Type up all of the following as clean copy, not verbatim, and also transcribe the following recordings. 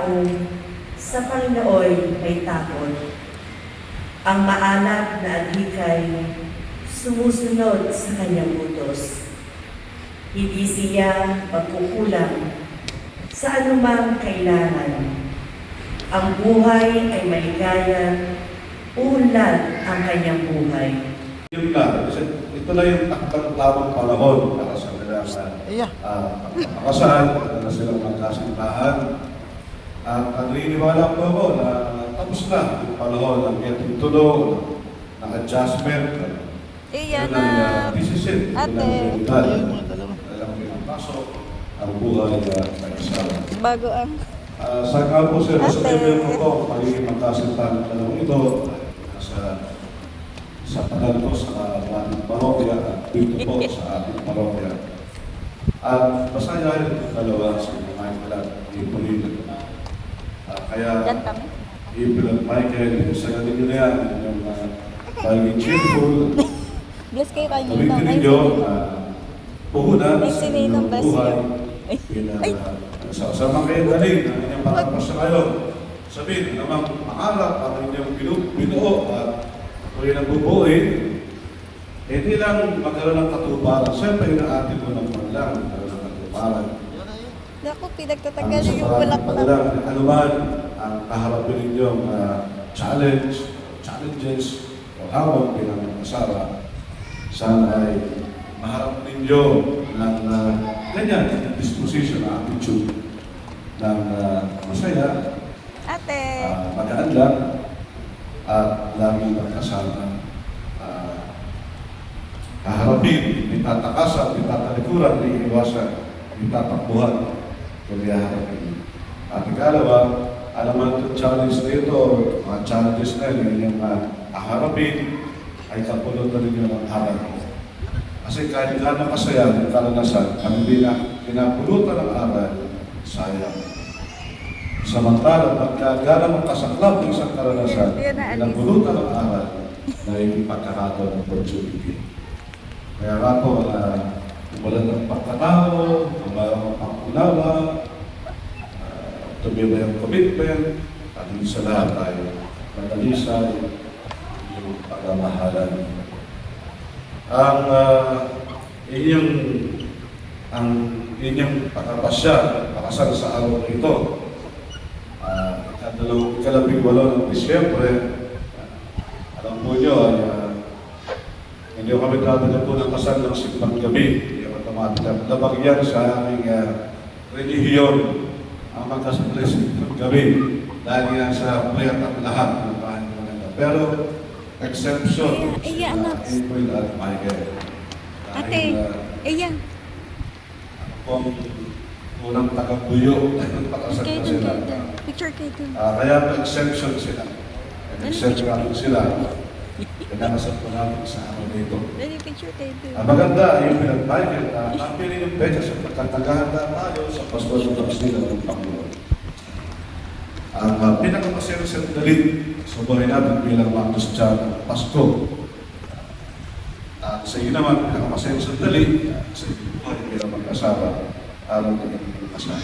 tao sa Panginoon ay takot. Ang maalat na adhikay sumusunod sa kanyang utos. Hindi siya magkukulang sa anumang kailangan. Ang buhay ay maligaya, unlad ang kanyang buhay. Yun lang, kasi ito na yung takdang-tamang panahon para sa kanilang pagkakasal, na silang magkasintahan. At naniniwala po ako na tapos na yung panahon ng getting to know, ng adjustment, Iya ng na. decision, Ate. ng talagang pinapasok ang buhay na mag-asawa. Bago ang... Sa nga po sir, sa Ate. level ko po, magiging magkasintahan ng dalawang ito sa tagal po sa ating parokya at dito po sa ating parokya. At masayahin itong dalawa si Michael at April. Kaya Yan kami. April at Michael, saya ninyo na yan, yung magiging cheerful. Bless kayo kayo Gawin Ninong. ninyo, puhunan Ay, sa si Ninong, inyong bless buhay. you. Ay. Sama kayo dali, ang inyong patapos na kayo. Sabihin, namang pangarap ang inyong binuo at kung yun ang bubuin, hindi lang magkaroon ng katuparan. Siyempre, inaatin mo naman lang magkaroon ng katuparan. Naku, pinagtatagal yung bulaklak. Ano man ang kaharapin ninyong challenges, o habang pinag-asawa, sana ay maharap ninyo ng ganyan, disposition, attitude ng masaya, Ate. magaan lang, at lagi magkasama. Haharapin, may tatakasan, may tatalikuran, may iwasan, may tatakbuhan, kundi haharapin. At ikalawa, alaman itong challenge na ito, mga challenges na yun, yung haharapin, ay kapulot na rin yung aral. Kasi kahit gano'ng kasaya yung karanasan, ang hindi na pinapulutan ng aral, sayang. Samantalang pagka gano'ng kasaklap ng isang karanasan, pinapulutan ng aral na yung pagkakataon ng opportunity. Kaya nga po, wala ng pagkatao, wala pag-unawa, tumibay ang commitment, at hindi sa lahat tayo madalisay yung pagmamahalan. Ang inyong pagkapasya, pakasal sa araw na ito, ika-18 ng Disyembre, alam po nyo, hindi kami dadala po ng kasal ng simbang gabi. Hindi ako tumatagap. Labag yan sa aming relihiyon ang magkasal ng simbang gabi. Dahil yan sa prayer at lahat ng bahay ng mga. Pero, exception Iya, anak. April at Michael. Ate. Iya. Kung unang tagabuyo ng pakasal Kayo na dun, sila. kayo dun. Picture kayo dun. Kaya exception sila. Exception namin sila. Pinakasal po namin sa araw na ito. Dali, picture kayo dun. Ang maganda yung pinag-Michael, ang piling yung pecha sa pagkatagahanda tayo sa Pasko ng Pagsilan ng Panginoon. Ang pinakamasayang sandali sa buhay natin bilang mga Kristiyano, Pasko. At sa iyo naman, pinakamasayang sandali sa iyong buhay bilang mag-asawa, araw na iyong kasal.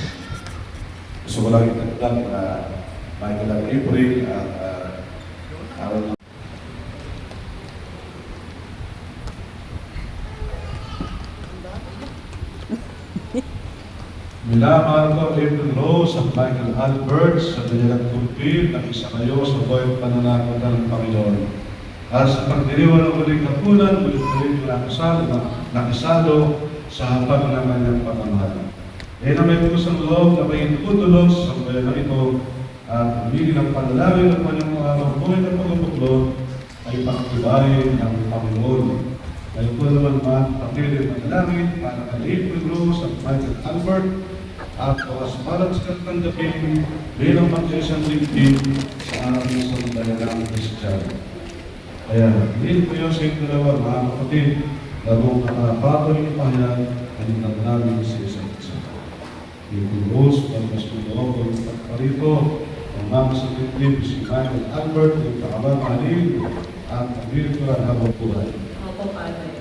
Gusto ko lang itagdag na Michael at April at araw na minamahal ko April Rose at Michael Albert sa kanilang tulpil na isa kayo sa buhay pananagutan ng Panginoon. At sa pagdiriwan ng muling kapunan, muling nakisalo sa hapag ng kanyang pagmamahal. E na may pusang loob na may tutulog sa buhay na ito at humili ng panalangin ng kanyang mga buhay na pagpupuklod ay pagtibayin ng Panginoon. Ngayon po naman pagpili ng manalangin para kay April Rose at Michael Albert at pagkasamalat sa kanilang dating bilang mag-isang ligpin sa ating sambayanang Kristiyano. Kaya, hindi po yung sa inyong dalawa, mga kapatid, labong nakapatoy ng Panginoon ay nagnamig sa isang isa. April Rose, pagkas ng loob ng pagparito, ang mga sa ligpin si Michael Albert, yung kakabang halil at pagvirtual habang buhay. Opo, Padre.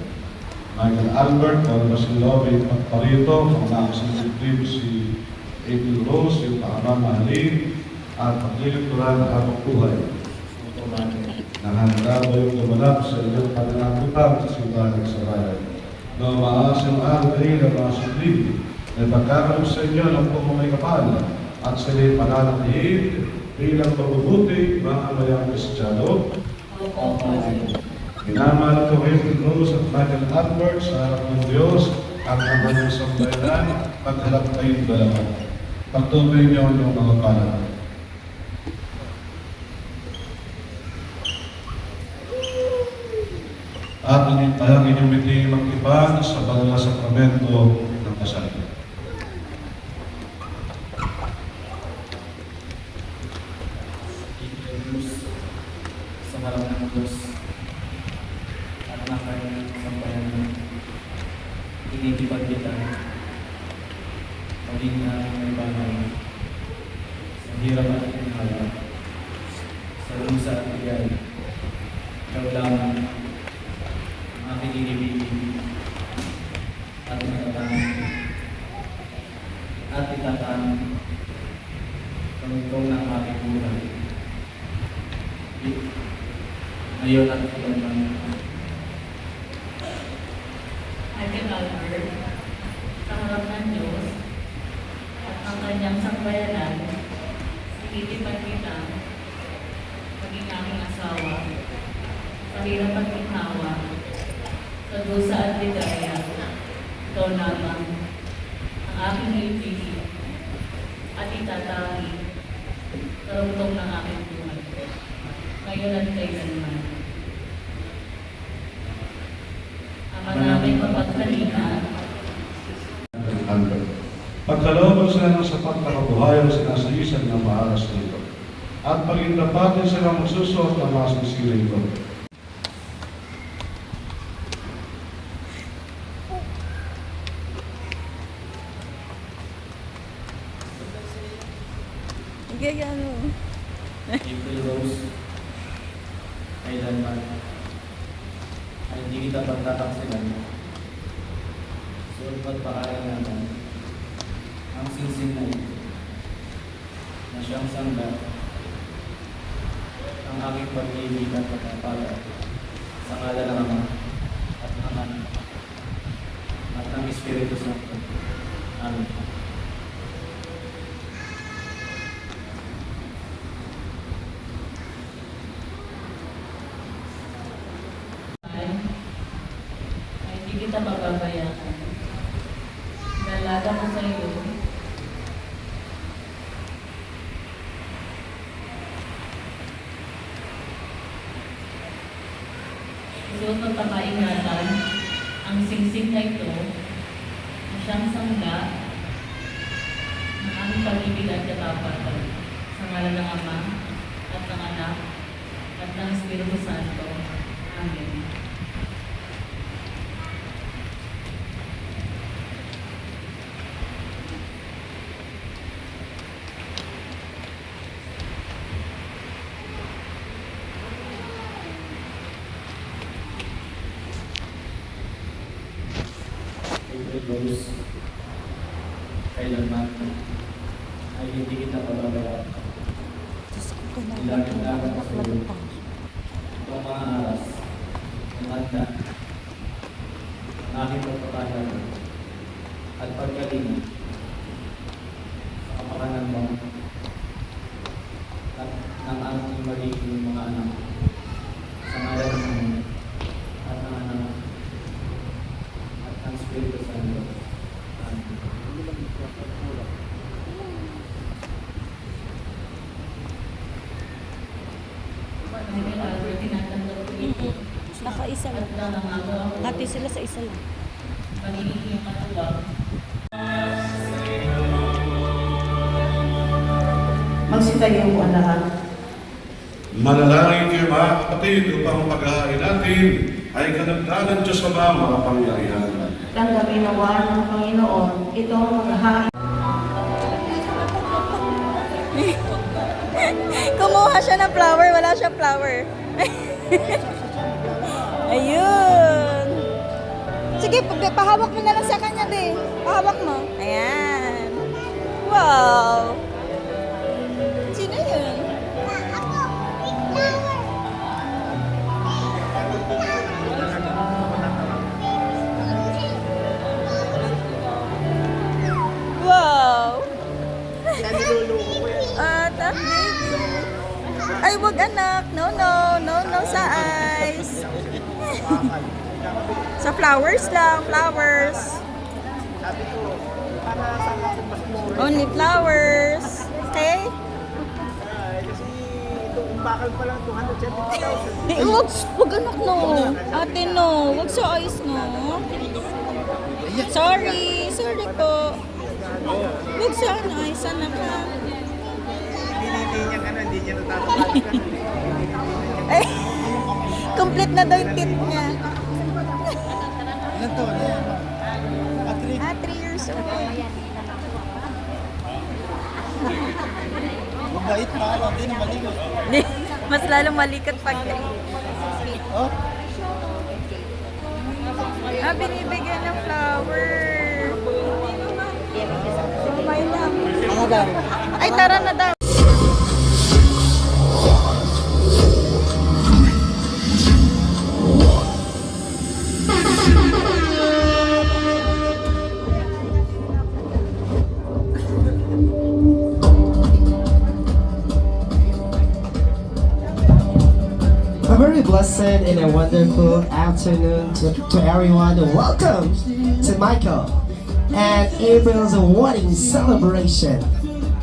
Michael Albert, pagkas ng loob ng pagparito, ang mga sa ligpin si April Rose, yung pagmamahalin at paglilingkuran habang buhay. Nahanda ba yung gumanap sa inyong pananagutan sa simbahan sa bayan? Na maasang araw kayo ng mga sundin na pagkakaroon sa inyo ng pumamay kapal at sila'y pananatihin bilang mabubuti mga mayang Kristiyano. Minamahal ko April Rose at Michael Albert sa harap ng Diyos at ang kanyang sambayanan pagharap kayong dalawa. Pagtuloy niyo ang mga palad. At ang inyong miti mag-ipan sa banal na sakramento ng kasal. Sa harap ng Diyos at ng kanyang sambayanan, tinitipad kita maging na may bahay sa hirap at inhala, sa lusa at bigay. Ikaw lamang ang aking inibigin at natatangin at itatangin kamutong ng aking buhay. Ngayon at kailanman. Michael Albert, sa harap ng Diyos at ang kanyang sambayanan, tinitipan kita, maging aking asawa, sa hirap at ginhawa, sa dusa at ligaya, ikaw lamang ang aking ibigin at itatangin, karugtong ng aking buhay, ngayon at kailanman. Ama namin mapagkalinga, Pagkalooban sila ng sapat na kabuhayan sinasaisan ng maaras nito. At pagindapatin silang magsusuot ng mga sisiling ito. Sige, ano. April Rose, kailanman ay hindi kita pagtataksilan. Suot pagpakaalaman ang singsing na ito na siyang sangga ang aking pag-ibig at pagkapala sa ngala ng Ama at ng Anak at ng Espiritu Santo. Amen. ay hindi kita pababayaan. Dalaga ko sa iyo, suot ng pakaingatan, ang singsing na ito, na siyang sangga ng aming pag-ibig at katapatan, sa ngalan ng Ama at ng Anak at ng Espiritu Santo. Amen. April Rose, kailanman ay hindi kita pababayaan. Diyos ko, kumain. Ilagin-lagan ko sa iyo itong mga aras ng handa ng aking pagpapahalaga at pagkalinga sa kapakanan mo at ng aking magiging mga anak sa ngalan ng Ama at ng Anak at ng Espiritu Santo. Amen. Michael Albert, tinatanggap ko ito. Nakaisa At lang. nangangako ako, Hati sila sa isa lang. magiging iyong katuwang. Magsitayo po ang lahat. Manalangin kayo mga kapatid upang ang paghahain natin ay kanagdagan Diyos sa mga makapangyarihan. Tanggapin nawa ng Panginoon itong mga hain. Kumuha siya ng flower, wala siyang flower. Ayun. Sige, pahawak mo na lang sa kanya, be. Pahawak mo. Ayan. Wow! Sino yun? Wow! At baby. Ay, wag anak. No, no. No, no sa eyes. Sa flowers lang. Flowers. Only flowers. Okay? Bakal pa lang 270,000. Eh, wag anak no. Ate no. Wag sa eyes no. Sorry. Sorry po. Wag sa eyes. Anak ha. Hindi niya natatakot. Ay, complete na daw yung teeth niya. Ilan to? Ah, 3 years old. Mabait pa ako din, maligot. Mas lalo malikot pag Oh? Ah, binibigyan ng flower. May lang. Ano daw? Ay, tara na daw. A very blessed and a wonderful afternoon to everyone. Welcome to Michael and April's wedding celebration.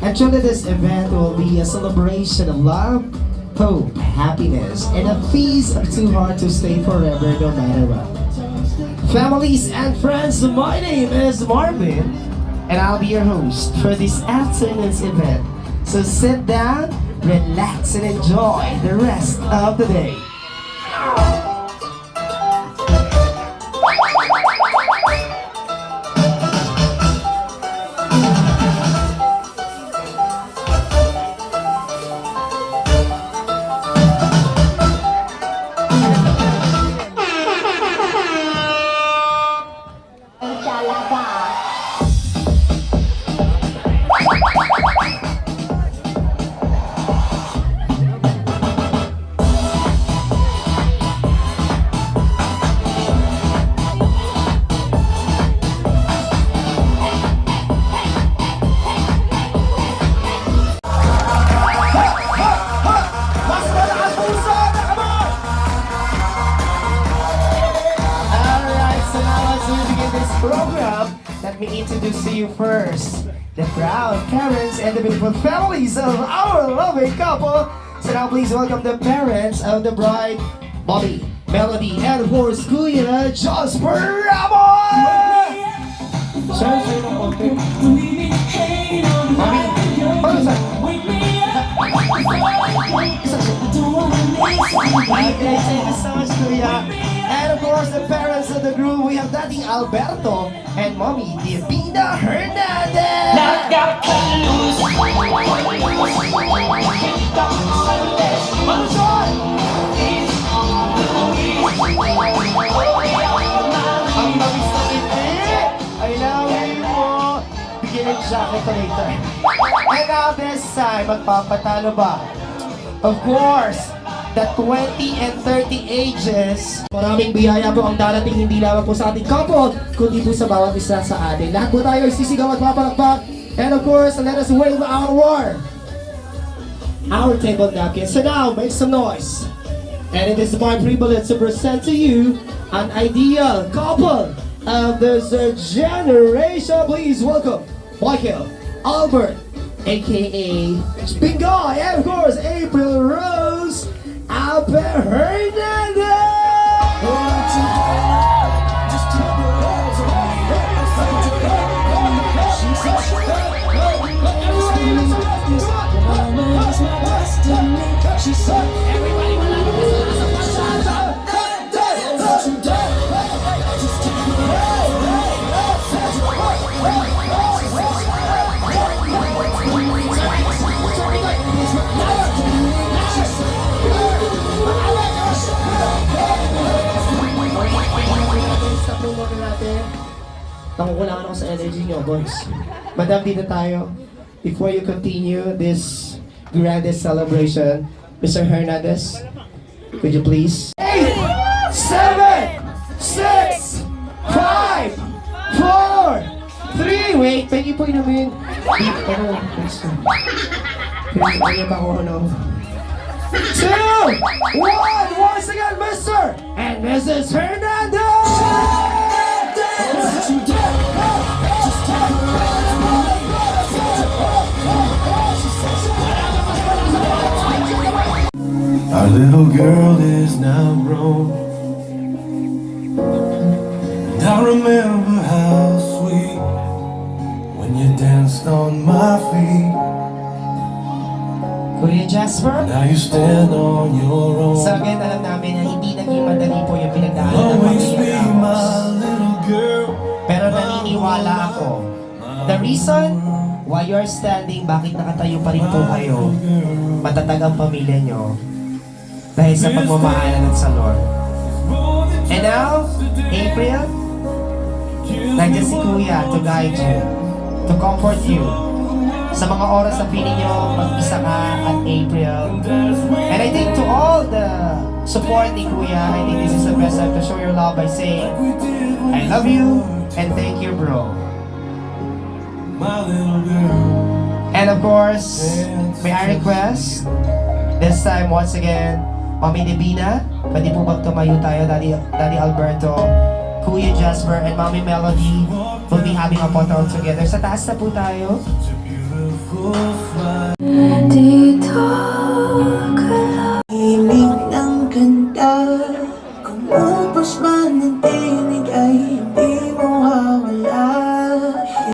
And truly this event will be a celebration of love, hope, happiness, and a feast of two hearts to stay forever no matter what. Families and friends, my name is Marvin, and I'll be your host for this afternoon's event. So sit down, relax, and enjoy the rest of the day. Alright, so now as we begin this program, let me introduce to you first the proud parents and the beautiful families of our loving couple. So now please welcome the parents of the bride, Bobby, Melody, and of course, Kuya Jasper Ramon! Sir, sir, okay. Mami, ano sir? Okay, thank you so much, Kuya. And of course, the parents of the groom, we have Daddy Alberto and Mommy Divina Hernandez. Ang tamis na ngiti. I love you. Bigyan ng jacket ko later. And now this time, magpapatalo ba? Of course, the 20 and 30 ages. Maraming biyaya po ang darating hindi lamang po sa ating couple, kundi po sa bawat isa sa atin. Lahat po tayo ay sisigaw at papalakpak. And of course, let us wave our table napkin. So now, make some noise. And it is my privilege to present to you an ideal couple of this generation. Please welcome Michael, Albert, aka Bingoy, and of course April Rose Albert Hernandez. Stop yung natin. Nakukulangan ako sa energy nyo, boys. Madam, dito tayo. before you continue this grandest celebration, Mr. Hernandez, could you please? 8, 7, 6, 5, 4, 3. Wait, pwede po inumin. Pero, pwede pa ako, ano? 2, 1, once again, Mr. and Mrs. Hernandez! Our little girl is now grown, and I remember how sweet when you danced on my feet. Kuya Jasper, Now you stand on your own. sa akin alam namin na hindi naging madali po yung pinagdaanan ng Always pamilya be Ramos. my little girl. Pero naniniwala ako, the reason why you are standing, bakit nakatayo pa rin po kayo, matatag ang pamilya nyo, dahil sa pagmamahalan at sa Lord. And now, April, nandiyan si Kuya to guide you, to comfort you, sa mga oras na feeling nyo mag-isa ka at April. And I think to all the support ni Kuya, I think this is the best time to show your love by saying, I love you and thank you, bro. My little girl. And of course, may I request, this time once again, Mami Divina, pwede po bang tumayo tayo, Daddy Alberto, Kuya Jasper, and Mami Melody will be having a photo together. Sa taas na po tayo. Such a beautiful smile. Dito